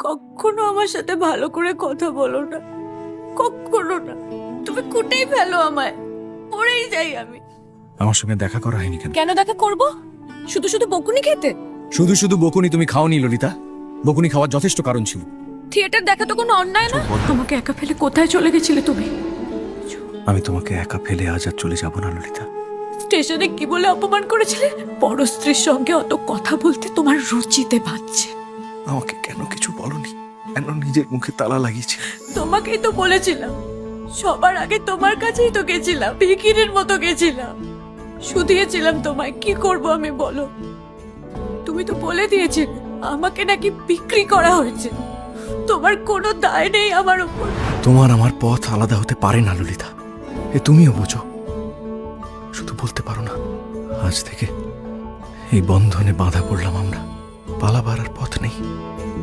কখনো আমার সাথে ভালো করে কথা বলো না, কখনো না। তুমি কুটেই ফেলো আমায়, পড়েই যাই আমি। আমার সঙ্গে দেখা করা হয়নি কেন? কেন দেখা করব? শুধু শুধু বকুনি খেতে? শুধু শুধু বকুনি তুমি খাওনি ললিতা। বকুনি খাওয়ার যথেষ্ট কারণ ছিল। থিয়েটার দেখা তো কোনো অন্যায় না। আমাকে একা ফেলে কোথায় চলে গেছিলে তুমি? আমি তোমাকে একা ফেলে আজ আর চলে যাব না ললিতা। স্টেশনে কি বলে অপমান করেছিলে? বড় স্ত্রীর সঙ্গে অত কথা বলতে তোমার রুচিতে বাজছে। আমাকে কেন কিছু বলনি? কেন নিজের মুখে তালা লাগিয়েছি? তোমাকেই তো বলেছিলাম, সবার আগে তোমার কাছেই তো গেছিলাম, ভিখিরির মতো গেছিলাম, শুধিয়েছিলাম তোমায়। কি করব আমি বলো? তুমি তো বলে দিয়েছিলে আমাকে নাকি বিক্রি করা হয়েছে। তোমার কোনো দায় নেই আমার উপর। তোমার আমার পথ আলাদা হতে পারে না ললিতা, এ তুমিও বোঝো। শুধু বলতে পারো না, আজ থেকে এই বন্ধনে বাঁধা পড়লাম আমরা, পালাবার আর পথ নেই।